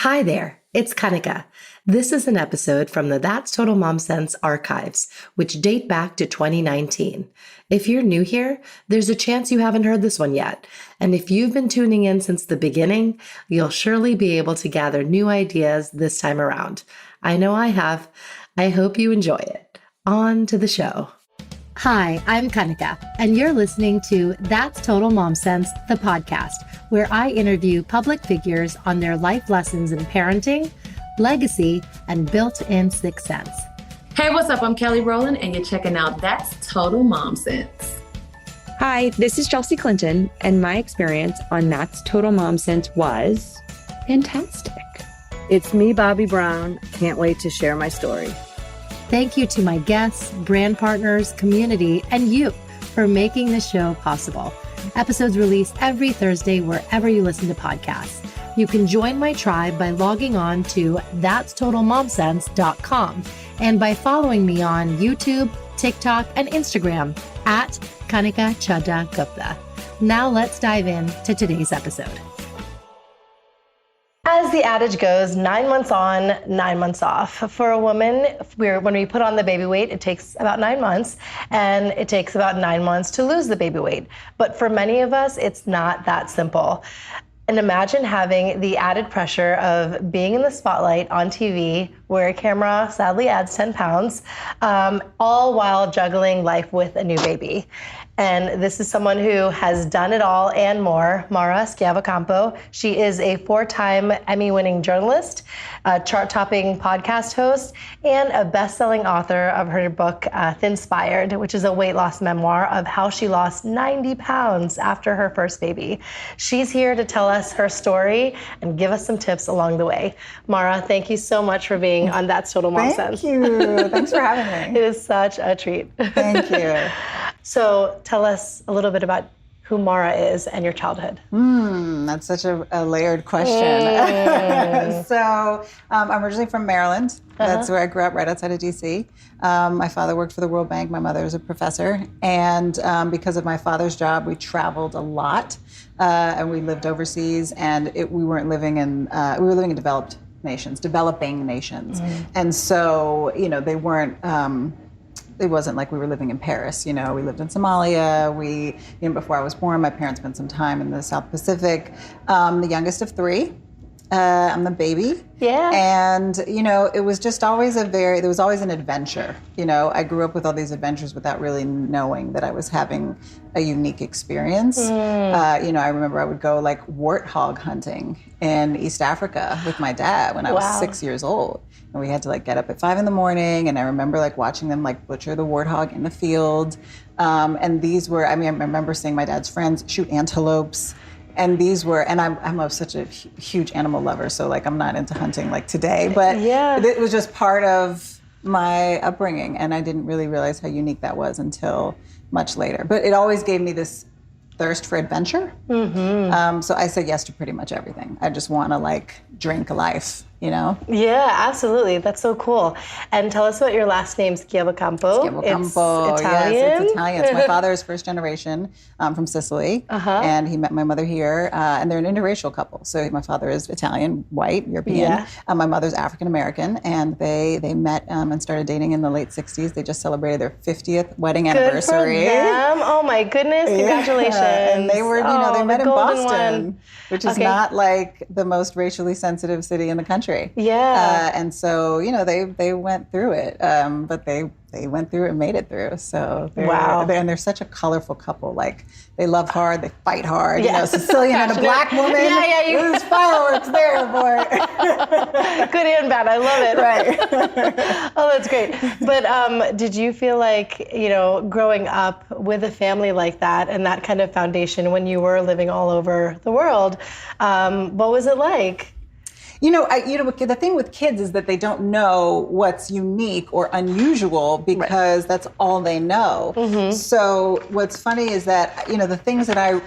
Hi there, it's Kanika. This is an episode from the That's Total Mom Sense archives, which date back to 2019. If you're new here, there's a chance you haven't heard this one yet. And if you've been tuning in since the beginning, you'll surely be able to gather new ideas this time around. I know I have. I hope you enjoy it. On to the show. Hi, I'm Kanika, and you're listening to That's Total Mom Sense, the podcast, where I interview public figures on their life lessons in parenting, legacy, and built-in sixth sense. Hey, what's up? I'm Kelly Rowland, and you're checking out That's Total Mom Sense. Hi, this is Chelsea Clinton, and my experience on That's Total Mom Sense was fantastic. It's me, Bobby Brown. Can't wait to share my story. Thank you to my guests, brand partners, community, and you for making this show possible. Episodes released every Thursday wherever you listen to podcasts. You can join my tribe by logging on to thatstotalmomsense.com and by following me on YouTube, TikTok, and Instagram at Kanika Chadda Gupta. Now let's dive in to today's episode. As the adage goes, 9 months on, 9 months off. For a woman, when we put on the baby weight, it takes about 9 months, and it takes about 9 months to lose the baby weight. But for many of us, it's not that simple. And imagine having the added pressure of being in the spotlight on TV, where a camera sadly adds 10 pounds, all while juggling life with a new baby. And this is someone who has done it all and more, Mara Shiavocampo. She is a 4-time Emmy-winning journalist, a chart-topping podcast host, and a best-selling author of her book, Thinspired, which is a weight loss memoir of how she lost 90 pounds after her first baby. She's here to tell us her story and give us some tips along the way. Mara, thank you so much for being on That's Total Mom Sense. Thank you. Thanks for having me. It is such a treat. Thank you. So tell us a little bit about who Mara is and your childhood. That's such a layered question. So I'm originally from Maryland. That's where I grew up, right outside of D.C. My father worked for the World Bank. My mother was a professor. And because of my father's job, we traveled a lot. And we lived overseas. And we were living in developing nations. And so, they weren't... it wasn't like we were living in Paris, we lived in Somalia. Before I was born, my parents spent some time in the South Pacific. The youngest of 3. I'm the baby. Yeah. And, it was just always there was always an adventure. I grew up with all these adventures without really knowing that I was having a unique experience. I remember I would go like warthog hunting in East Africa with my dad when I was 6 years old. And we had to get up at 5 a.m. and I remember watching them butcher the warthog in the field. And these were, I remember seeing my dad's friends shoot antelopes. And these were, and I'm such a huge animal lover, so I'm not into hunting today, but it was just part of my upbringing, and I didn't really realize how unique that was until much later. But it always gave me this thirst for adventure. So I said yes to pretty much everything. I just want to drink life, Yeah, absolutely. That's so cool. And tell us about your last name, Shiavocampo. Shiavocampo. It's Italian. Yes, it's Italian. It's my father is first generation from Sicily, and he met my mother here, and they're an interracial couple. So my father is Italian, white, European. My mother's African American, and they met and started dating in the late 60s. They just celebrated their 50th wedding anniversary. Good for them. Oh my goodness! Congratulations. And they were, they met in Boston, which is not the most racially sensitive city in the country. Yeah. And so, they went through it, but they went through it and made it through. So they're such a colorful couple. They love hard, they fight hard. Sicilian and a black woman. There's fireworks there, boy. Good and bad. I love it. Right. Oh, that's great. But did you feel growing up with a family like that and that kind of foundation when you were living all over the world, what was it like? The thing with kids is that they don't know what's unique or unusual because that's all they know. So what's funny is that, the things that I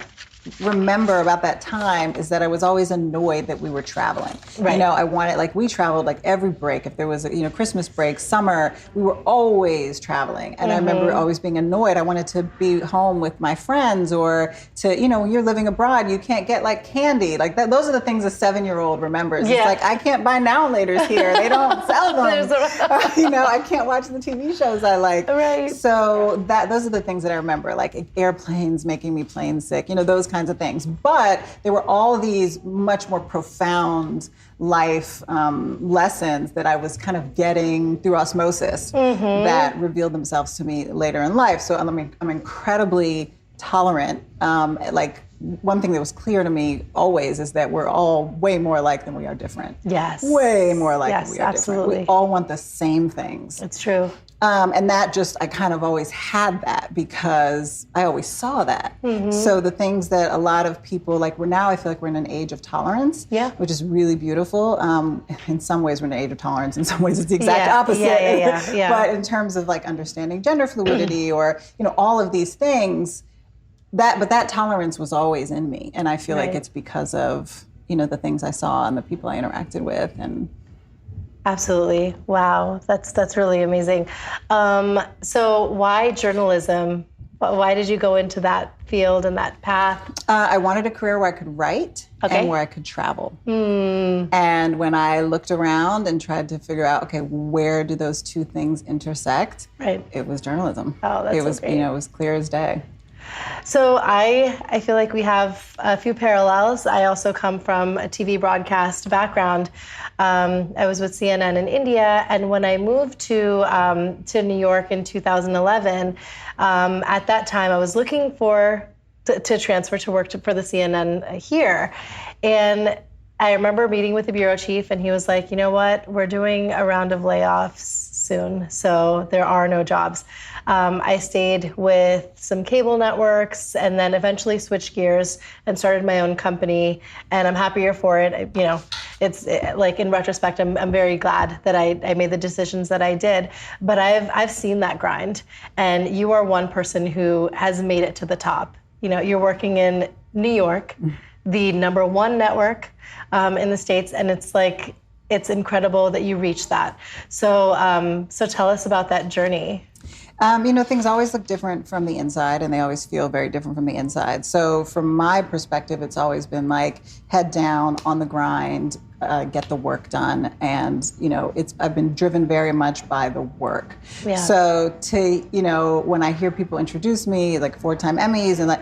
remember about that time is that I was always annoyed that we were traveling. Right. You know, I wanted, like, we traveled like every break. If there was, you know, Christmas break, summer, we were always traveling. And I remember always being annoyed. I wanted to be home with my friends, or to, you know, when you're living abroad, you can't get like candy. Like that, those are the things a 7-year-old remembers. Yeah. It's like, I can't buy Now and Laters here. They don't sell them. You know, I can't watch the TV shows I like. Right. So those are the things that I remember, like airplanes making me plane sick, you know, those kinds of things. But there were all these much more profound life lessons that I was kind of getting through osmosis that revealed themselves to me later in life. So I'm incredibly tolerant. Like, one thing that was clear to me always is that we're all way more alike than we are different. Yes. Way more alike Yes, than we are absolutely. different. We all want the same things. It's true. And that just, I kind of always had that because I always saw that. So the things that a lot of people, like, now I feel like we're in an age of tolerance, which is really beautiful. In some ways we're in an age of tolerance, in some ways it's the exact opposite. Yeah. But in terms of like understanding gender fluidity or, you know, all of these things, that tolerance was always in me. And I feel like it's because of, you know, the things I saw and the people I interacted with. And Absolutely. Wow. That's really amazing. So why journalism? Why did you go into that field and that path? I wanted a career where I could write and where I could travel. And when I looked around and tried to figure out, okay, where do those two things intersect? It was journalism. Oh, that's so great. You know, it was clear as day. So I feel like we have a few parallels. I also come from a TV broadcast background. I was with CNN in India, and when I moved to New York in 2011, at that time I was looking to transfer to work for the CNN here, and I remember meeting with the bureau chief, and he was like, you know what, we're doing a round of layoffs soon, so there are no jobs. I stayed with some cable networks and then eventually switched gears and started my own company, and I'm happier for it. You know, it's like, in retrospect, I'm very glad that I made the decisions that I did. But I've seen that grind, and you are one person who has made it to the top. You know, you're working in New York, the #1 network in the States, and it's incredible that you reached that. So tell us about that journey. You know, things always look different from the inside, and they always feel very different from the inside. So from my perspective, it's always been like head down, on the grind, get the work done. And, you know, I've been driven very much by the work. Yeah. So you know, when I hear people introduce me, like 4-time Emmys, and that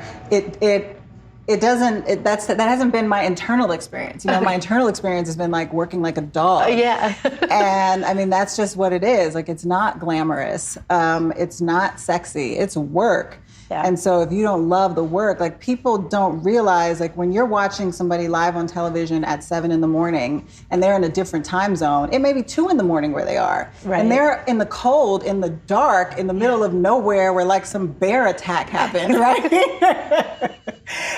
hasn't been my internal experience. You know, my internal experience has been like working like a dog. Yeah. And I mean, that's just what it is. Like, it's not glamorous. It's not sexy. It's work. Yeah. And so if you don't love the work, like, people don't realize, like, when you're watching somebody live on television at 7 a.m. and they're in a different time zone, it may be 2 a.m. where they are. Right. And they're in the cold, in the dark, in the middle of nowhere where like some bear attack happened, right?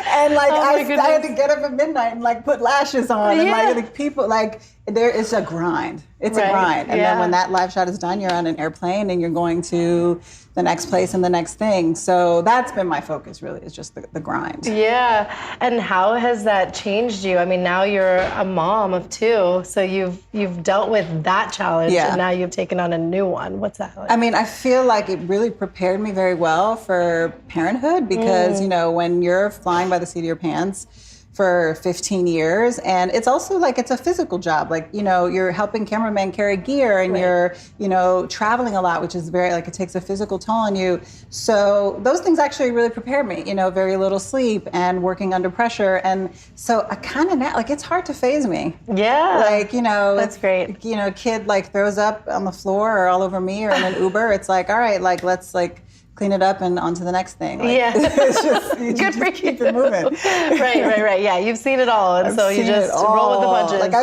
And like, I had to get up at midnight and like put lashes on, and like people, like, it's a grind. It's a grind. And then when that live shot is done, you're on an airplane and you're going to the next place and the next thing. So that's been my focus, really, is just the grind. Yeah. And how has that changed you? I mean, now you're a mom of 2, so you've dealt with that challenge, and now you've taken on a new one. What's that like? I mean, I feel like it really prepared me very well for parenthood, because, you know, when you're flying by the seat of your pants for 15 years. And it's also like, it's a physical job. Like, you know, you're helping cameramen carry gear, and you're, you know, traveling a lot, which is very, like, it takes a physical toll on you. So those things actually really prepared me, you know, very little sleep and working under pressure. And so I kind of, like, it's hard to faze me. Yeah. Like, you know, that's great. You know, kid like throws up on the floor or all over me or in an Uber. It's like, all right, like, let's like clean it up and on to the next thing. Like, it's just, good for you. Keep it moving. Right. Yeah, you've seen it all, and so you just roll with the punches. Like,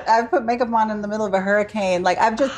I've put makeup on in the middle of a hurricane. Like, I've just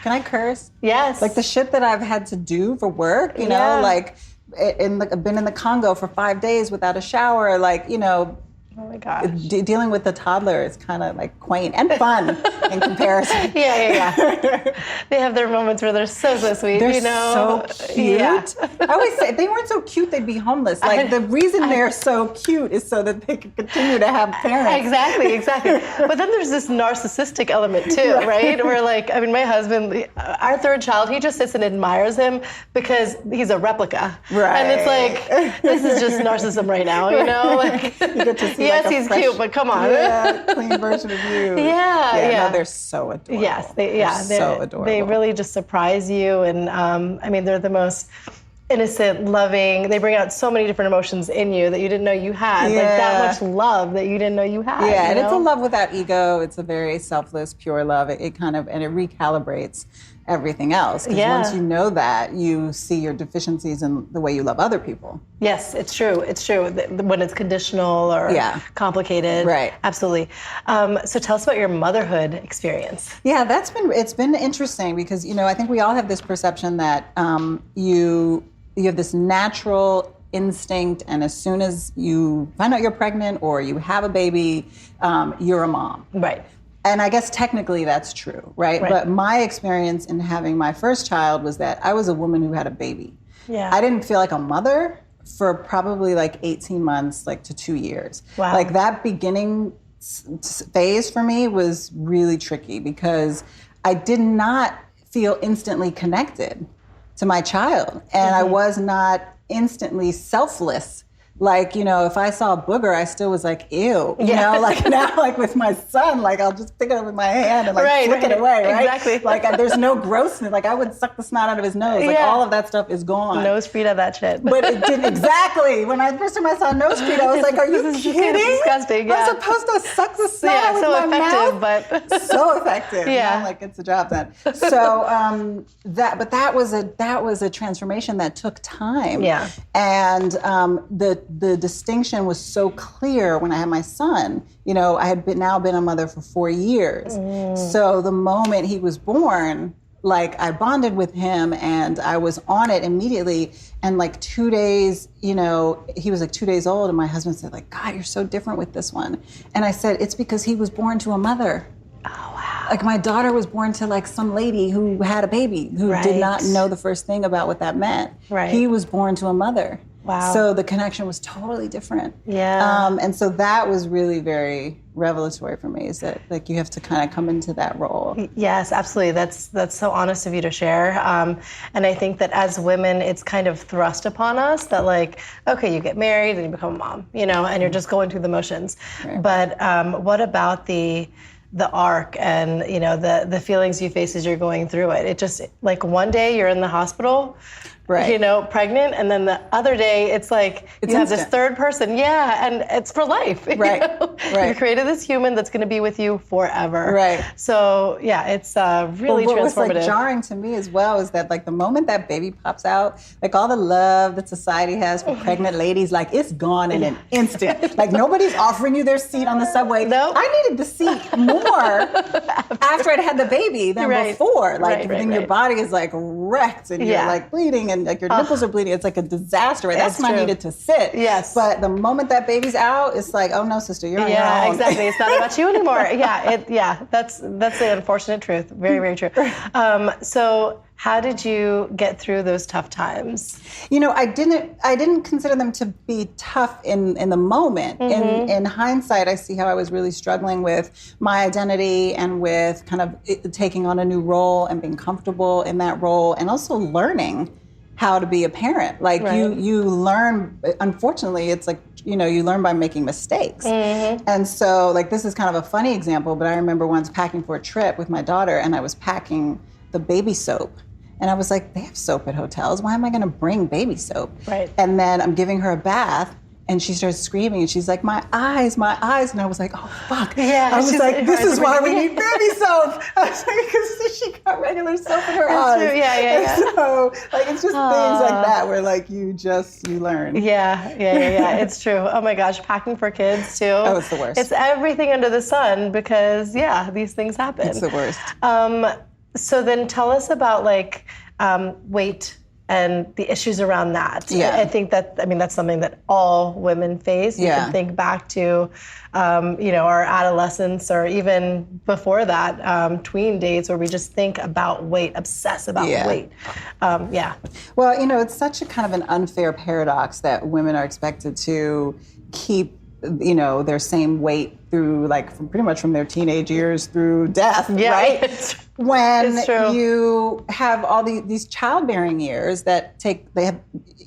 can I curse? Yes. Like, the shit that I've had to do for work. You know, like, I've been in the Congo for 5 days without a shower. Like, you know. Oh my gosh. Dealing with the toddler is kind of like quaint and fun in comparison. Yeah. They have their moments where they're so sweet. They're you know? so cute. Yeah. I always say if they weren't so cute, they'd be homeless. Like the reason they're so cute is so that they can continue to have parents. Exactly. But then there's this narcissistic element too, right? Where like, I mean, my husband, our third child, he just sits and admires him because he's a replica. Right. And it's like, this is just narcissism right now, you know? Like, you get to see yes, like he's fresh, cute, but come on. clean version of you. Yeah. No, they're so adorable. Yes, they're so adorable. They really just surprise you, and I mean, they're the most innocent, loving. They bring out so many different emotions in you that you didn't know you had. Like that much love that you didn't know you had. Yeah, and you know? it's a love without ego. It's a very selfless, pure love. It kind of, and it recalibrates everything else. Because once you know that, you see your deficiencies in the way you love other people. Yes, it's true. It's true. When it's conditional or complicated. Right. Absolutely. So tell us about your motherhood experience. Yeah, it's been interesting because, you know, I think we all have this perception that you have this natural instinct, and as soon as you find out you're pregnant or you have a baby, you're a mom. Right. And I guess technically that's true, right? But my experience in having my first child was that I was a woman who had a baby. Yeah. I didn't feel like a mother for probably like 18 months, like to 2 years. Wow. Like that beginning phase for me was really tricky because I did not feel instantly connected to my child. And I was not instantly selfless. Like, you know, if I saw a booger, I still was like, ew. You know, like now, like with my son, like I'll just pick it up with my hand and like flick it away, right? Exactly. Like there's no grossness. Like I would suck the snot out of his nose. Like all of that stuff is gone. Nose feed of that shit. But it didn't exactly. When I first time I saw nose feed, I was like, are you kidding? Disgusting. Yeah. I'm supposed to suck the snot out with my mouth? But so effective. Yeah. You know, like it's a job done. So that was a transformation that took time. Yeah. And the distinction was so clear when I had my son. You know, I had now been a mother for 4 years. So the moment he was born, like I bonded with him and I was on it immediately. And like 2 days, you know, he was like 2 days old and my husband said like, God, you're so different with this one. And I said, it's because he was born to a mother. Oh, wow. Like my daughter was born to like some lady who had a baby who did not know the first thing about what that meant. Right. He was born to a mother. Wow. So the connection was totally different. Yeah. And so that was really very revelatory for me, is that like you have to kind of come into that role. Yes, absolutely. That's so honest of you to share. And I think that as women, it's kind of thrust upon us that like, okay, you get married and you become a mom, you know, and you're just going through the motions. Right. But what about the arc and, you know, the feelings you face as you're going through it? It just, like one day you're in the hospital, you know, pregnant, and then the other day it's like you have this third person, and it's for life. Right, you know? You created this human that's going to be with you forever. Right. So yeah, it's really what transformative. What was like jarring to me as well is that like the moment that baby pops out, like all the love that society has for pregnant ladies, like it's gone in an instant. Like nobody's offering you their seat on the subway. Nope. I needed the seat more after I'd had the baby than before. Like then your body is like wrecked and you're like bleeding and like your nipples are bleeding. It's like a disaster. Right? That's when I needed to sit. Yes. But the moment that baby's out, it's like, oh no, sister, you're on your own. Yeah, exactly. It's not about you anymore. That's the unfortunate truth. Very, very true. So how did you get through those tough times? You know, I didn't consider them to be tough in the moment. In hindsight, I see how I was really struggling with my identity and with kind of taking on a new role and being comfortable in that role, and also learning how to be a parent. Like you learn, unfortunately, it's like, you know, you learn by making mistakes. And so like, this is kind of a funny example, but I remember once packing for a trip with my daughter and I was packing the baby soap. And I was like, they have soap at hotels. Why am I gonna bring baby soap? Right. And then I'm giving her a bath and she starts screaming and she's like, my eyes. And I was like, oh, fuck. Yeah, I was like, this is why we need baby soap. I was like, because she got regular soap in her eyes. True. Yeah. And so, like, it's just things like that where, like, you learn. Yeah. It's true. Oh my gosh, packing for kids too. Oh, it's the worst. It's everything under the sun because, these things happen. It's the worst. So then tell us about, like, weight and the issues around that. Yeah. I think that's something that all women face. You can think back to, our adolescence, or even before that, tween days, where we just think about weight, obsess about weight. Well, it's such a kind of an unfair paradox that women are expected to keep, their same weight through, from their teenage years through death, right? When you have all these childbearing years that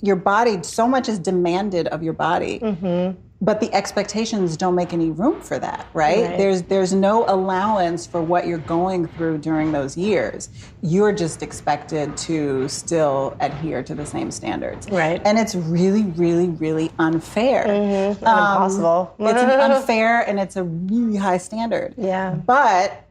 your body, so much is demanded of your body. Mm-hmm. But the expectations don't make any room for that, right? There's no allowance for what you're going through during those years. You're just expected to still adhere to the same standards. Right. And it's really, really, really unfair. Mm-hmm. Impossible. It's unfair, and it's a really high standard. Yeah. But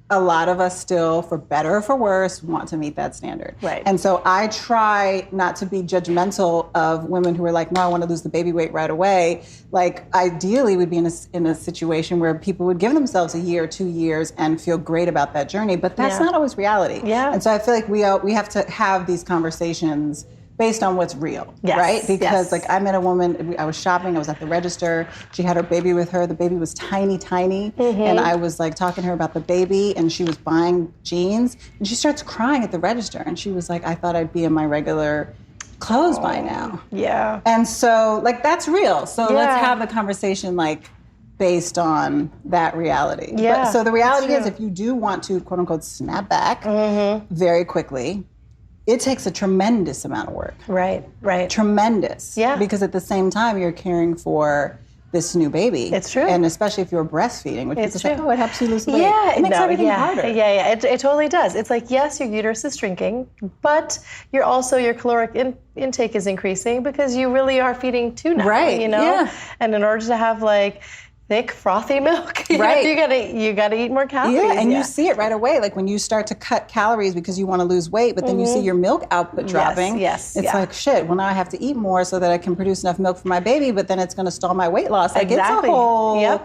a lot of us still, for better or for worse, want to meet that standard. Right. And so I try not to be judgmental of women who are like, no, I want to lose the baby weight right away. Ideally, we'd be in a situation where people would give themselves a year or 2 years and feel great about that journey, but that's not always reality. Yeah. And so I feel like we have to have these conversations based on what's real, right? Because I met a woman, I was shopping, I was at the register, she had her baby with her, the baby was tiny, and I was talking to her about the baby, and she was buying jeans, and she starts crying at the register, and she was like, I thought I'd be in my regular clothes by now. Yeah. And so, that's real. So let's have the conversation, based on that reality. Yeah. So the reality is, if you do want to, quote unquote, snap back very quickly, it takes a tremendous amount of work. Right. Tremendous. Yeah. Because at the same time, you're caring for this new baby. It's true. And especially if you're breastfeeding, which people say, it helps you lose the weight. Yeah. It makes everything harder. Yeah. It totally does. It's yes, your uterus is shrinking, but your caloric intake is increasing because you really are feeding too now. Right. Yeah. And in order to have thick, frothy milk, you gotta eat more calories. Yeah, and you see it right away. When you start to cut calories because you want to lose weight, but then you see your milk output dropping. Yes. It's shit. Well, now I have to eat more so that I can produce enough milk for my baby, but then it's going to stall my weight loss. It's a whole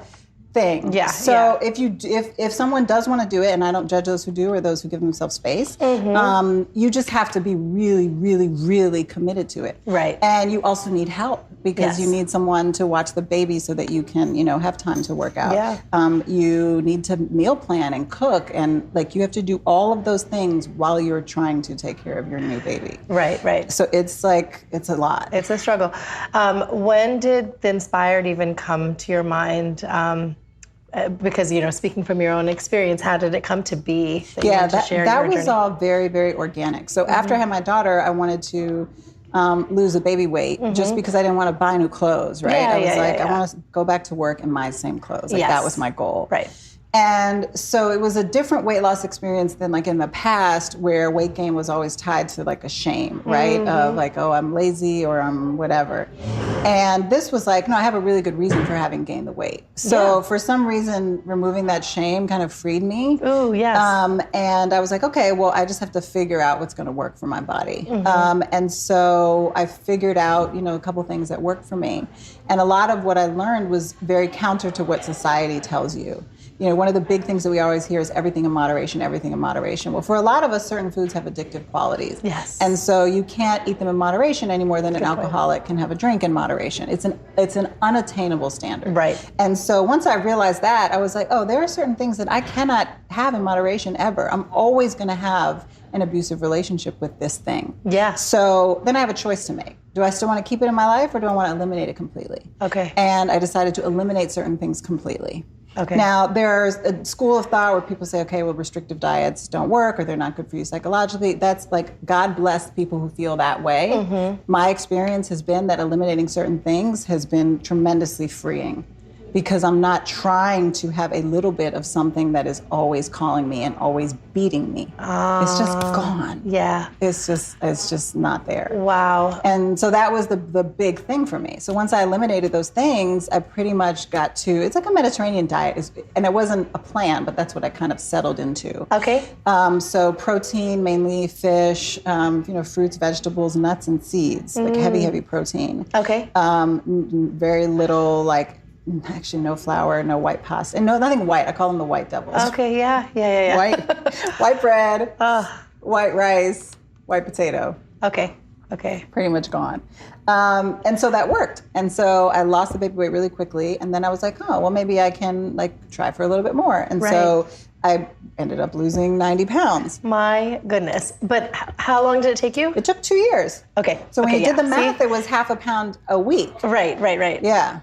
thing. Yeah. So if someone does want to do it, and I don't judge those who do or those who give themselves space, you just have to be really, really, really committed to it. Right. And you also need help because you need someone to watch the baby so that you can, have time to work out. Yeah. You need to meal plan and cook, and you have to do all of those things while you're trying to take care of your new baby. Right. So it's a lot. It's a struggle. When did Thinspired even come to your mind? Because, speaking from your own experience, how did it come to be? That was all very, very organic. So after I had my daughter, I wanted to lose the baby weight just because I didn't want to buy new clothes, right? I want to go back to work in my same clothes. That was my goal. Right. And so it was a different weight loss experience than in the past, where weight gain was always tied to a shame, right? Of I'm lazy or I'm whatever. And this was no, I have a really good reason for having gained the weight. So for some reason, removing that shame kind of freed me. Ooh, yes. And I was okay, well, I just have to figure out what's going to work for my body. And so I figured out, a couple things that worked for me. And a lot of what I learned was very counter to what society tells you. One of the big things that we always hear is everything in moderation, everything in moderation. Well, for a lot of us, certain foods have addictive qualities. Yes. And so you can't eat them in moderation any more than an alcoholic can have a drink in moderation. It's an unattainable standard. Right. And so once I realized that, I was there are certain things that I cannot have in moderation ever. I'm always going to have an abusive relationship with this thing. Yeah. So then I have a choice to make. Do I still want to keep it in my life, or do I want to eliminate it completely? Okay. And I decided to eliminate certain things completely. Okay. Now, there's a school of thought where people say, okay, well, restrictive diets don't work or they're not good for you psychologically. That's God bless people who feel that way. My experience has been that eliminating certain things has been tremendously freeing, because I'm not trying to have a little bit of something that is always calling me and always beating me. It's just gone. Yeah. It's just not there. Wow. And so that was the big thing for me. So once I eliminated those things, I pretty much got to, it's like a Mediterranean diet. And it wasn't a plan, but that's what I kind of settled into. Okay. So protein, mainly fish, fruits, vegetables, nuts, and seeds, heavy protein. Okay. Very little, actually no flour, no white pasta, and nothing white. I call them the white devils. Okay, yeah. White bread, white rice, white potato. Okay. Okay. Pretty much gone. And so that worked. And so I lost the baby weight really quickly. And then I was like, oh, well, maybe I can like try for a little bit more. And so I ended up losing 90 pounds. My goodness. But how long did it take you? It took 2 years. Okay. So when you did the math, See? it was half a pound a week. Right. Yeah.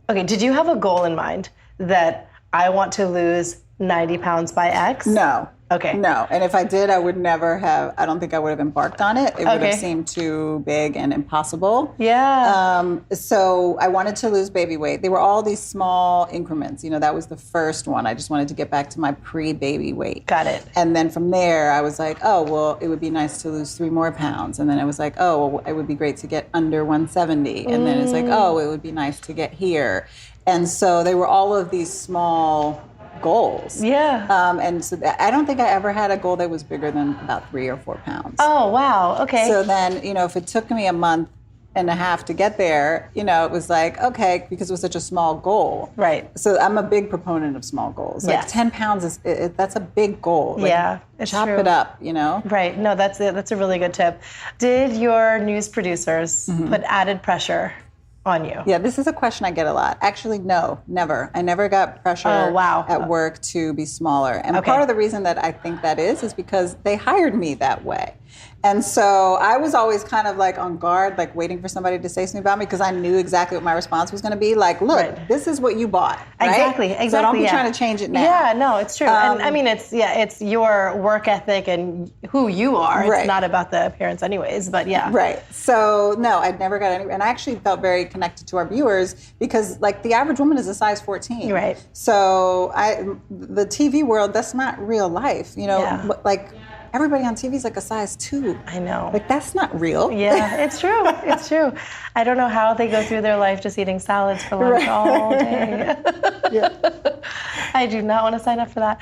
Okay, did you have a goal in mind that I want to lose 90 pounds by X? No. Okay. No. And if I did, I don't think I would have embarked on it. It would Okay. have seemed too big and impossible. Yeah. So I wanted to lose baby weight. They were all these small increments. You know, that was the first one. I just wanted to get back to my pre-baby weight. Got it. And then from there, I was like, oh, well, it would be nice to lose 3 more pounds. And then I was like, oh, well, it would be great to get under 170. And then it's like, oh, it would be nice to get here. And so they were all of these small goals. Yeah. And so I don't think I ever had a goal that was bigger than about 3 or 4 pounds. Oh, wow. Okay. So then, you know, if it took me a month and a half to get there, you know, it was like, okay, because it was such a small goal. Right. So I'm a big proponent of small goals. Like Yes. 10 pounds that's a big goal. Like, Yeah, it's chop true. it up, you know? Right. No, that's a really good tip. Did your news producers put added pressure on you? Yeah, this is a question I get a lot. Actually, no, never. I never got pressure at work to be smaller. And part of the reason that I think that is because they hired me that way. And so I was always kind of like on guard, like waiting for somebody to say something about me because I knew exactly what my response was going to be. Like, look, this is what you bought, right? Exactly. So don't be trying to change it now. Yeah, no, it's true. And I mean, it's your work ethic and who you are. It's not about the appearance anyways, but yeah. Right. So no, I'd never got any, and I actually felt very connected to our viewers because like the average woman is a size 14. Right. So the TV world, that's not real life, you know, like everybody on TV is like a size 2. I know. Like that's not real. Yeah, it's true. It's true. I don't know how they go through their life just eating salads for lunch all day. I do not want to sign up for that.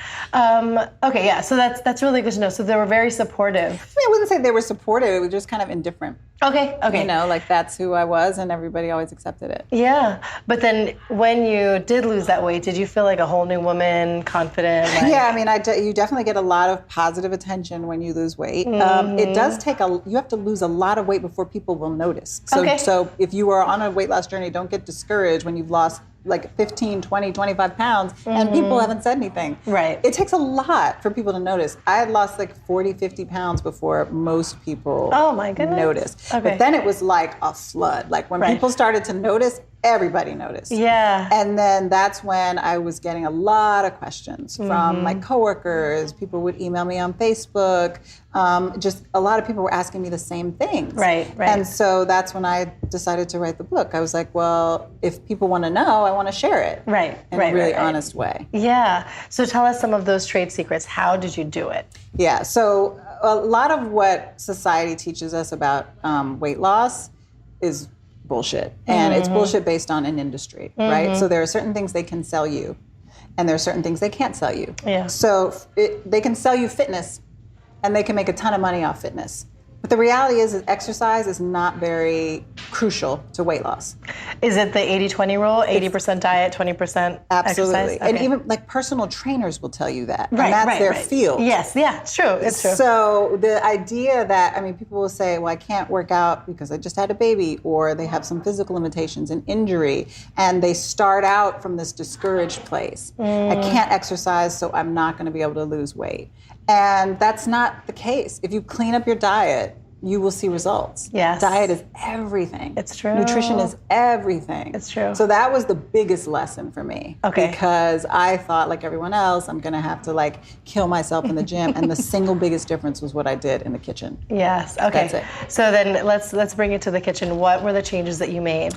Okay, yeah. So that's really good to know. So they were very supportive. I mean, I wouldn't say they were supportive. It was just kind of indifferent. Okay. You know, like that's who I was, and everybody always accepted it. Yeah. But then when you did lose that weight, did you feel like a whole new woman, confident? Yeah, I mean, you definitely get a lot of positive attention when you lose weight. It does take you have to lose a lot of weight before people will notice. So if you are on a weight loss journey, don't get discouraged when you've lost like 15, 20, 25 pounds and people haven't said anything. Right. It takes a lot for people to notice. I had lost like 40, 50 pounds before most people noticed. Okay. But then it was like a flood. Like when people started to notice, everybody noticed. Yeah. And then that's when I was getting a lot of questions from my coworkers. People would email me on Facebook. Just a lot of people were asking me the same things. Right. And so that's when I decided to write the book. I was like, well, if people want to know, I want to share it. In a really honest way. Yeah. So tell us some of those trade secrets. How did you do it? Yeah. So a lot of what society teaches us about weight loss is bullshit. And it's bullshit based on an industry, right? So there are certain things they can sell you, and there are certain things they can't sell you. Yeah. So they can sell you fitness, and they can make a ton of money off fitness. But the reality is that exercise is not very crucial to weight loss. Is it the 80-20 rule? 80% diet, 20% Absolutely. exercise? And Okay. even like personal trainers will tell you that. Right, and that's right, their right. field. Yes, yeah, it's true. It's true. So the idea that, I mean, people will say, well, I can't work out because I just had a baby, or they have some physical limitations, an injury, and they start out from this discouraged place. I can't exercise, so I'm not going to be able to lose weight. And that's not the case. If you clean up your diet, you will see results. Yes. Diet is everything. It's true. Nutrition is everything. It's true. So that was the biggest lesson for me. Okay. Because I thought, like everyone else, I'm going to have to like kill myself in the gym. And the single biggest difference was what I did in the kitchen. Yes. Okay. That's it. So then let's bring it to the kitchen. What were the changes that you made?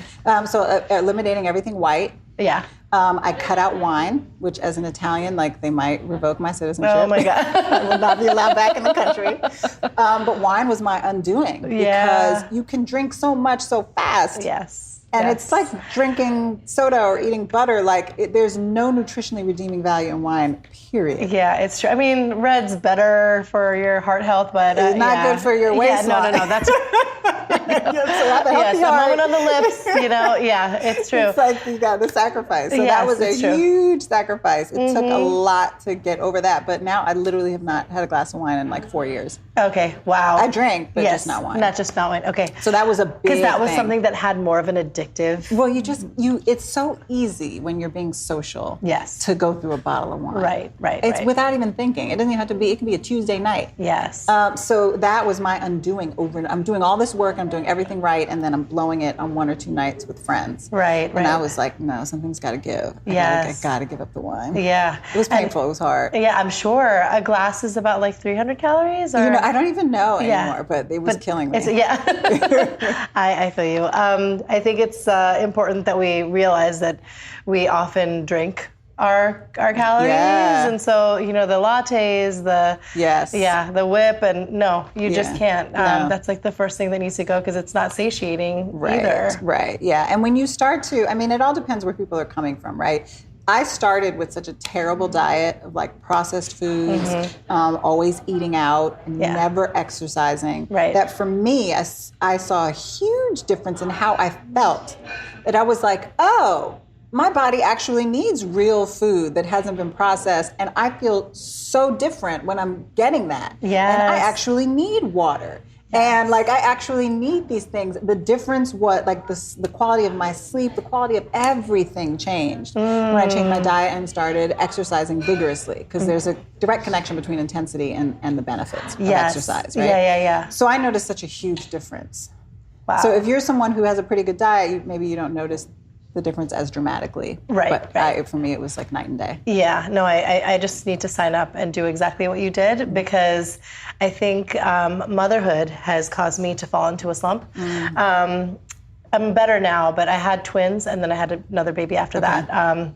So eliminating everything white. Yeah. I cut out wine, which as an Italian, like they might revoke my citizenship. Oh my God. I will not be allowed back in the country. But wine was my undoing because you can drink so much so fast. Yes. And it's like drinking soda or eating butter. Like there's no nutritionally redeeming value in wine, period. Yeah, it's true. I mean, red's better for your heart health, but It's not good for your waistline. Yeah, no. That's have a healthy yes, a heart. moment on the lips, yeah, it's true. It's like you got the sacrifice. So Yes, that was a it's true. huge sacrifice. It took a lot to get over that. But now I literally have not had a glass of wine in like 4 years. Okay, wow. I drank, but yes, just not wine. Not just not wine, okay. So that was a big Because that was thing. something that had more of an addictive. Well, it's so easy when you're being social Yes. to go through a bottle of wine. Right. It's right. without even thinking. It doesn't even have to be, it can be a Tuesday night. Yes. So that was my undoing I'm doing all this work, I'm doing everything right, and then I'm blowing it on 1 or 2 nights with friends. Right. And I was like, no, something's got to give. I got to give up the wine. Yeah. It was painful. It was hard. Yeah, I'm sure. A glass is about like 300 calories? Or? I don't even know anymore, but it was killing me. I feel you. I think it's important that we realize that we often drink our calories, Yeah. and so the lattes, the whip, and no, you just can't. No. That's like the first thing that needs to go because it's not satiating either. Right. Yeah. And when you start to, it all depends where people are coming from, right? I started with such a terrible diet of like processed foods, always eating out, and never exercising. Right. That for me, I saw a huge difference in how I felt. That I was like, oh, my body actually needs real food that hasn't been processed, and I feel so different when I'm getting that. Yes. And I actually need water. And like I actually need these things. The difference, the quality of my sleep, the quality of everything changed when I changed my diet and started exercising vigorously. Because there's a direct connection between intensity and the benefits of exercise, right? Yeah. So I noticed such a huge difference. Wow. So if you're someone who has a pretty good diet, maybe you don't notice the difference as dramatically. Right. But for me, it was like night and day. Yeah, no, I just need to sign up and do exactly what you did because I think motherhood has caused me to fall into a slump. I'm better now, but I had twins and then I had another baby after that.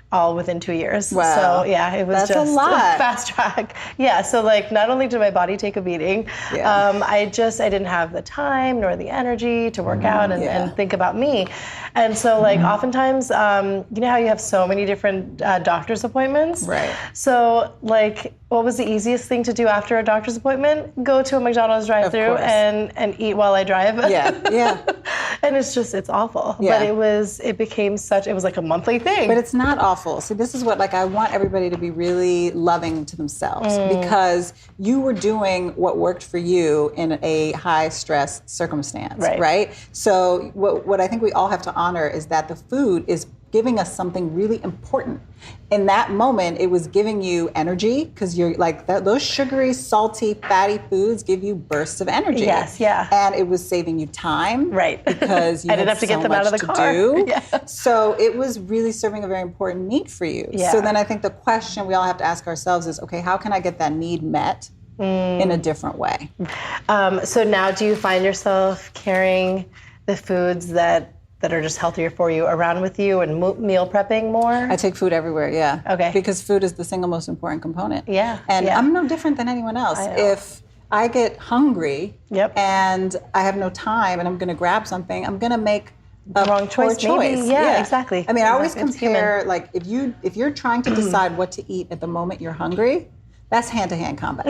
All within 2 years. Wow. So yeah, it was That's just a lot. fast track. Yeah, so like not only did my body take a beating, I didn't have the time nor the energy to work out and think about me. And so like oftentimes, you know how you have so many different doctor's appointments? Right. So like, what was the easiest thing to do after a doctor's appointment? Go to a McDonald's drive-thru and eat while I drive. Yeah. And it's awful. Yeah. But it was like a monthly thing. But it's not awful. See, this is what I want everybody to be really loving to themselves because you were doing what worked for you in a high stress circumstance, right? So what I think we all have to honor is that the food is giving us something really important. In that moment, it was giving you energy because you're like those sugary, salty, fatty foods give you bursts of energy. Yes, yeah. And it was saving you time, right? Because you I didn't have to get them out of the car. Yeah. So it was really serving a very important need for you. Yeah. So then I think the question we all have to ask ourselves is, okay, how can I get that need met in a different way? So now, do you find yourself carrying the foods that are just healthier for you around with you and meal prepping more? I take food everywhere, yeah. Okay. Because food is the single most important component. Yeah. And I'm no different than anyone else. If I get hungry and I have no time and I'm going to grab something, I'm going to make a wrong choice. Maybe. Yeah, exactly. I mean, I always It's compare, like, if you're trying to decide what to eat at the moment you're hungry, that's hand-to-hand combat.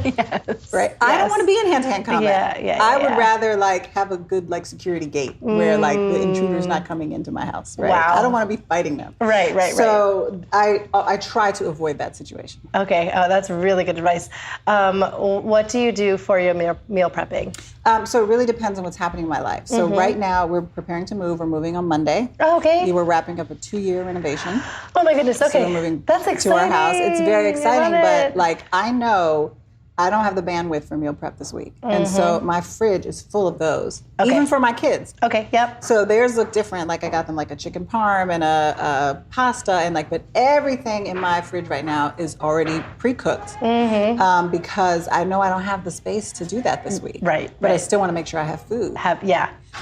Yes. Right? I don't want to be in hand-to-hand combat. I would rather have a good security gate where the intruder's not coming into my house. Right? Wow. I don't want to be fighting them. Right. So I try to avoid that situation. Okay, that's really good advice. What do you do for your meal prepping? So it really depends on what's happening in my life. So right now we're preparing to move. We're moving on Monday. Oh, okay. We were wrapping up a 2-year renovation. Oh my goodness. Okay. So we're moving That's exciting. to our house. It's very exciting, I love but it. I know I don't have the bandwidth for meal prep this week. And so my fridge is full of those, even for my kids. Okay, yep. So theirs look different. Like I got them a chicken parm and a pasta and but everything in my fridge right now is already pre-cooked because I know I don't have the space to do that this week. Right. But I still want to make sure I have food.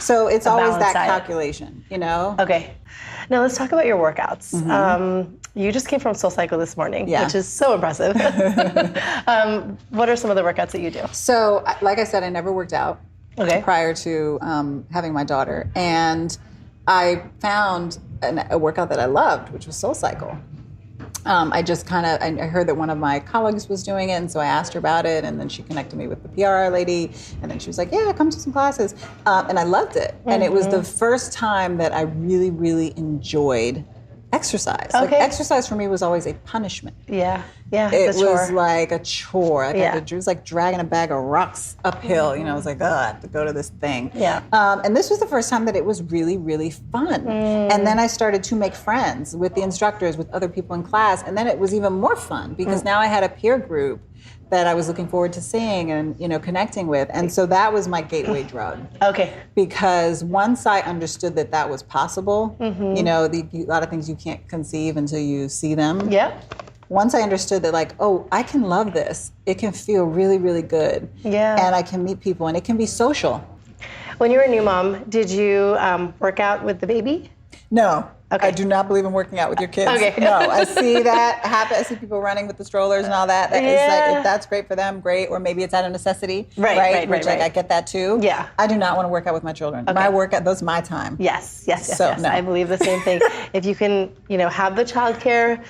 So it's A always that balanced diet. calculation, Okay. Now let's talk about your workouts. You just came from SoulCycle this morning, which is so impressive. What are some of the workouts that you do? So, like I said, I never worked out prior to having my daughter. And I found a workout that I loved, which was SoulCycle. I just kind of, I heard that one of my colleagues was doing it, and so I asked her about it, and then she connected me with the PR lady, and then she was like, yeah, come to some classes. And I loved it. And it was the first time that I really, really enjoyed exercise. Like, exercise for me was always a punishment. Yeah, it was like a chore. Like it was like dragging a bag of rocks uphill. You know, I was like, I have to go to this thing. Yeah. And this was the first time that it was really, really fun. And then I started to make friends with the instructors, with other people in class, and then it was even more fun because now I had a peer group that I was looking forward to seeing and, you know, connecting with. And so that was my gateway drug. Okay. Because once I understood that that was possible, you know, a lot of things you can't conceive until you see them. Yeah. Once I understood that, like, oh, I can love this. It can feel really, really good. Yeah. And I can meet people and it can be social. When you were a new mom, did you work out with the baby? No. Okay. I do not believe in working out with your kids. Okay. No, I see that happen. I see people running with the strollers and all that. That is like, if that's great for them, great. Or maybe it's out of necessity. Right. Which like, I get that too. Yeah. I do not want to work out with my children. Okay. My workout, those my time. Yes. So, no. I believe the same thing. If you can, you know, have the childcare,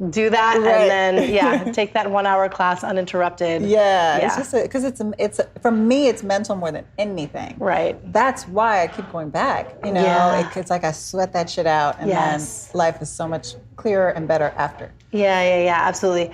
do that, and then take that 1 hour class uninterrupted. It's just because it's for me, it's mental more than anything. Right. That's why I keep going back. You know, it's like I sweat that shit out, and then life is so much clearer and better after. Yeah, absolutely.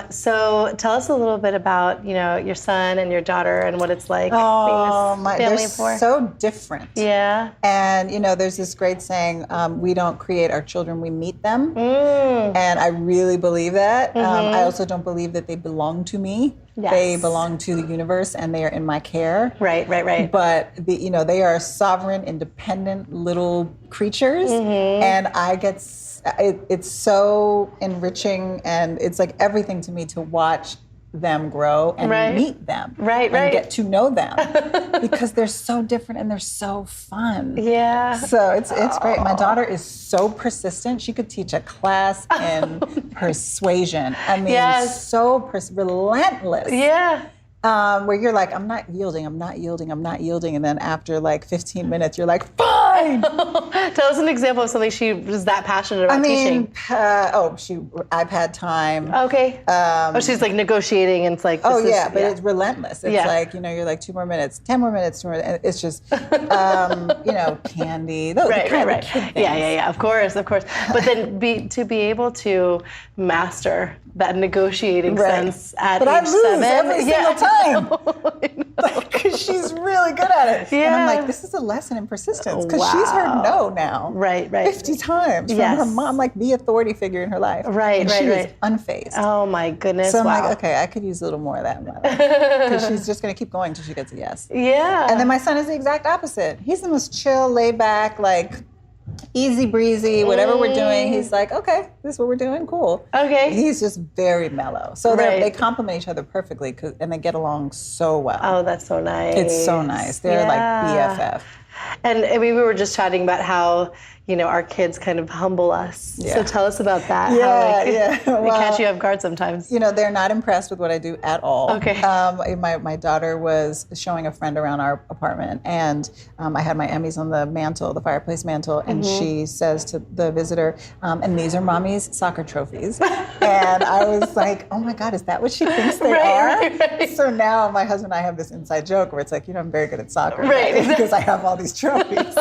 So tell us a little bit about, you know, your son and your daughter and what it's like being this family of four. They're so different. Yeah. And, you know, there's this great saying, we don't create our children, we meet them. And I really believe that. I also don't believe that they belong to me. Yes. They belong to the universe and they are in my care. Right. But, you know, they are sovereign, independent little creatures. And I get... It's so enriching, and it's like everything to me to watch them grow and meet them, and get to know them because they're so different and they're so fun. Yeah. So it's great. My daughter is so persistent. She could teach a class in persuasion. I mean, so relentless. Yeah. Where you're like, I'm not yielding, and then after like 15 minutes, you're like, fine. Tell us an example of something she was that passionate about teaching. iPad time. Okay. She's like negotiating, and it's like, but it's relentless. It's like, you know, you're like 2 more minutes, 10 more minutes, 2 more minutes. It's just, you know, candy. Those right. Yeah. Of course. But then to be able to master that negotiating sense at age 7. But I lose every single time. Because she's really good at it. And I'm like, this is a lesson in persistence. Because she's heard no now. Right. 50 times from her mom, like the authority figure in her life. And she is unfazed. Oh my goodness. So I'm like, okay, I could use a little more of that in my life. Because she's just going to keep going until she gets a yes. Yeah. And then my son is the exact opposite. He's the most chill, laid back, like, easy breezy, whatever we're doing, he's like, okay, this is what we're doing, cool. Okay. He's just very mellow. So they complement each other perfectly, and they get along so well. Oh, that's so nice. It's so nice. They're like BFF. And I mean, we were just chatting about how, you know, our kids kind of humble us. Yeah. So tell us about that. They catch you off guard sometimes. You know, they're not impressed with what I do at all. Okay. My daughter was showing a friend around our apartment, and I had my Emmys on the mantle, the fireplace mantle, and she says to the visitor, and these are mommy's soccer trophies. And I was like, oh my God, is that what she thinks they are? Right. So now my husband and I have this inside joke where it's like, you know, I'm very good at soccer. Right. Because I have all these trophies.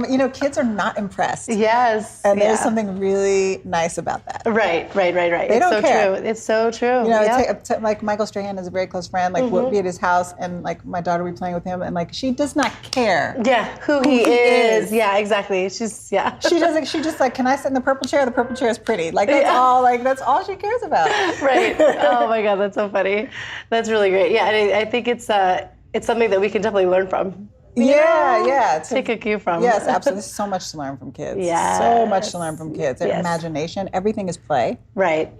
You know, kids are not impressed. Yes. And there's something really nice about that. Right. They don't care. It's so true. You know, like Michael Strahan is a very close friend. Like we'll be at his house, and like my daughter will be playing with him, and like she does not care. Yeah, who he is. Yeah, exactly. She doesn't. She just like, can I sit in the purple chair? The purple chair is pretty. Like that's all. Like that's all she cares about. Right. Oh my God, that's so funny. That's really great. Yeah, and I think it's something that we can definitely learn from. Yeah. Take a cue from. Yes, absolutely. There's so much to learn from kids. Yes. So much to learn from kids. Their imagination. Everything is play. Right.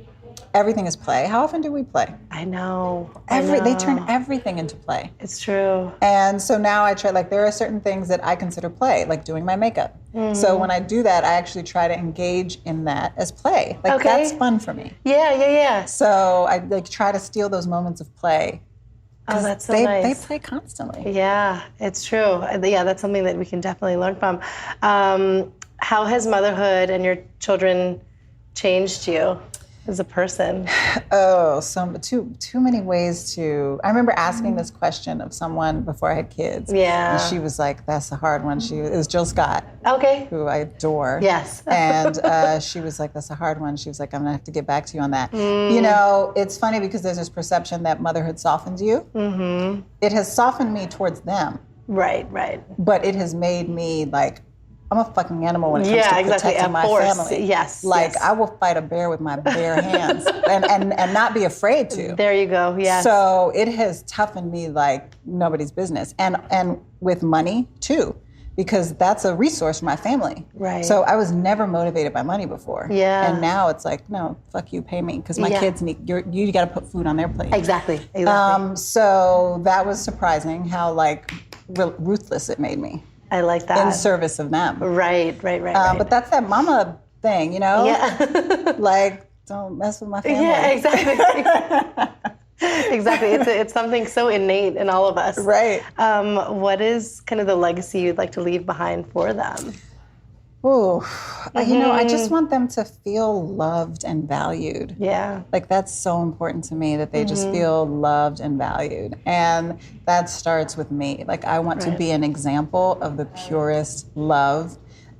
Everything is play. How often do we play? I know. They turn everything into play. It's true. And so now I try, like, there are certain things that I consider play, like doing my makeup. So when I do that, I actually try to engage in that as play. Like, that's fun for me. Yeah. So I like try to steal those moments of play. Oh, that's so nice. They play constantly. Yeah, it's true. Yeah, that's something that we can definitely learn from. How has motherhood and your children changed you as a person? Oh, too many ways to. I remember asking this question of someone before I had kids. Yeah. And she was like, "That's a hard one." It was Jill Scott. Okay. Who I adore. Yes. And she was like, "That's a hard one." She was like, "I'm gonna have to get back to you on that." You know, it's funny because there's this perception that motherhood softens you. Mm-hmm. It has softened me towards them. Right. But it has made me like, I'm a fucking animal when it comes to protecting my family. Yes. Like I will fight a bear with my bare hands and not be afraid to. There you go. Yes. So it has toughened me like nobody's business. And with money too, because that's a resource for my family. Right. So I was never motivated by money before. Yeah. And now it's like, no, fuck you, pay me. Because my kids need, you got to put food on their plate. Exactly. So that was surprising how like ruthless it made me. I like that. In service of them. Right. But that's that mama thing, you know? Yeah. Like, don't mess with my family. Yeah, exactly. Exactly. It's something so innate in all of us. Right. What is kind of the legacy you'd like to leave behind for them? Ooh, you know, I just want them to feel loved and valued. Yeah. Like that's so important to me that they just feel loved and valued. And that starts with me. Like I want to be an example of the purest love.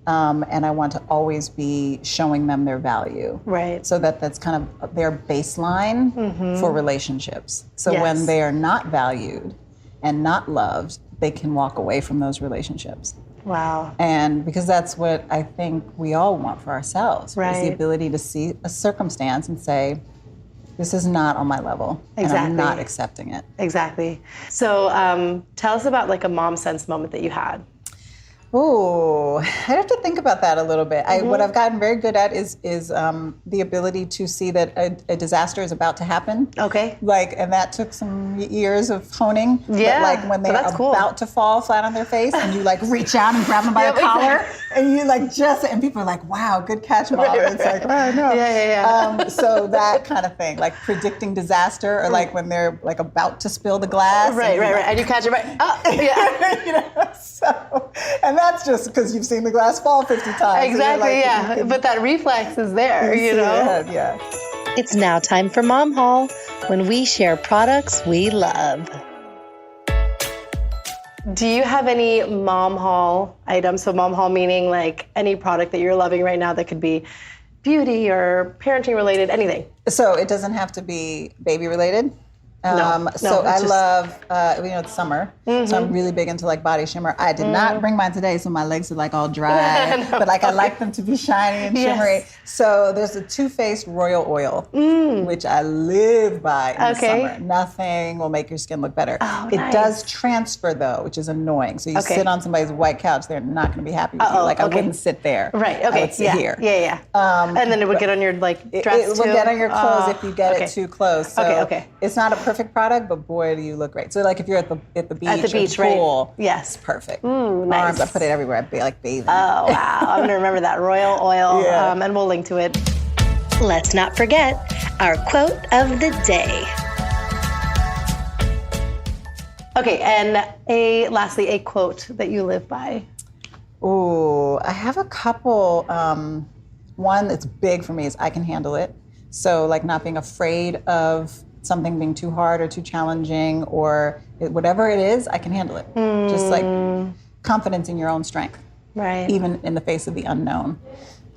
And I want to always be showing them their value. Right. So that's kind of their baseline for relationships. So when they are not valued and not loved, they can walk away from those relationships. Wow. And because that's what I think we all want for ourselves, is the ability to see a circumstance and say, this is not on my level, and I'm not accepting it. Exactly. So tell us about like a mom sense moment that you had. Ooh, I'd have to think about that a little bit. What I've gotten very good at is the ability to see that a disaster is about to happen. Okay. Like, and that took some years of honing. Yeah. But like when they're about to fall flat on their face, and you like reach out and grab them by the collar, and you like and people are like, "Wow, good catch, Mom." It's like, "Oh no." Yeah. So that kind of thing, like predicting disaster, or like when they're like about to spill the glass. Right. And you catch it right. Oh, yeah. You know, so and that's just because you've seen the glass fall 50 times. Exactly, but that reflex is there, you know? Yeah. It's now time for Mom Haul, when we share products we love. Do you have any Mom Haul items? So Mom Haul meaning like any product that you're loving right now that could be beauty or parenting related, anything. So it doesn't have to be baby related. So I love, it's summer, so I'm really big into like body shimmer. I did not bring mine today, so my legs are like all dry, but like I like them to be shiny and shimmery. So there's a Too Faced Royal Oil, which I live by in the summer. Nothing will make your skin look better. Oh, it does transfer though, which is annoying. So you sit on somebody's white couch, they're not going to be happy with you. Like I wouldn't sit there. Right. Okay. I would sit here. Yeah. And then it would get on your like dress It will get on your clothes if you get it too close. So okay. It's not a perfect product, but boy, do you look great. So like if you're at the beach, or the pool, yes, it's perfect. Ooh, nice. Arms, I put it everywhere. I like bathing. Oh wow, I'm gonna remember that royal oil, and we'll link to it. Let's not forget our quote of the day. Okay, and lastly, a quote that you live by. Ooh, I have a couple. One that's big for me is I can handle it. So like not being afraid of something being too hard or too challenging, or whatever it is, I can handle it. Just like confidence in your own strength, right? Even in the face of the unknown.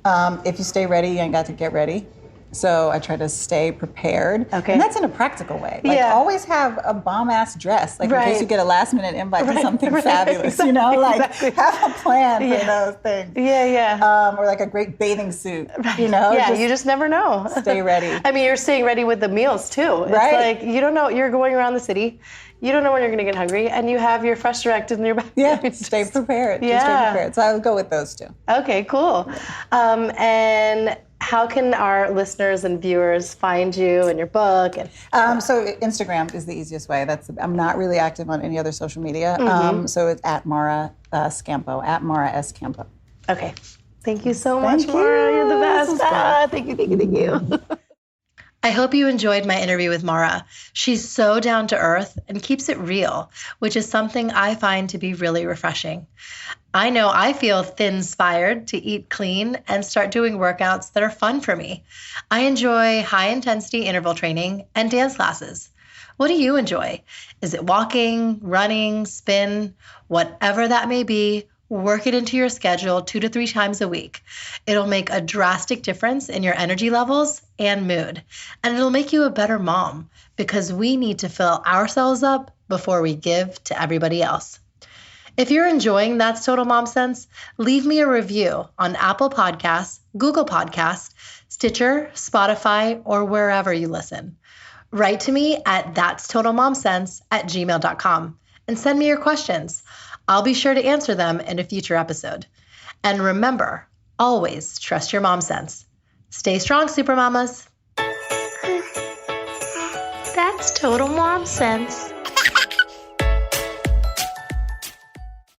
If you stay ready, you ain't got to get ready. So I try to stay prepared. Okay. And that's in a practical way. Like always have a bomb-ass dress, like in case you get a last-minute invite to something fabulous, you know? Like have a plan for those things. Yeah. Or like a great bathing suit, you know? Yeah, you just never know. Stay ready. I mean, you're staying ready with the meals too. It's like, you don't know, you're going around the city, you don't know when you're going to get hungry, and you have your Fresh Direct in your bag. Yeah, stay prepared. Yeah. Just stay prepared. So I would go with those two. Okay, cool. And how can our listeners and viewers find you and your book? And so Instagram is the easiest way. I'm not really active on any other social media. So it's at Mara Scampo, at Mara S. Campo. Okay. Thank you so much, Mara. You're the best. Thank you. I hope you enjoyed my interview with Mara. She's so down to earth and keeps it real, which is something I find to be really refreshing. I know I feel thinspired to eat clean and start doing workouts that are fun for me. I enjoy high intensity interval training and dance classes. What do you enjoy? Is it walking, running, spin, whatever that may be? Work it into your schedule 2 to 3 times a week. It'll make a drastic difference in your energy levels and mood. And it'll make you a better mom because we need to fill ourselves up before we give to everybody else. If you're enjoying That's Total Mom Sense, leave me a review on Apple Podcasts, Google Podcasts, Stitcher, Spotify, or wherever you listen. Write to me at thatstotalmomsense@gmail.com and send me your questions. I'll be sure to answer them in a future episode. And remember, always trust your mom sense. Stay strong, super mamas. That's Total Mom Sense.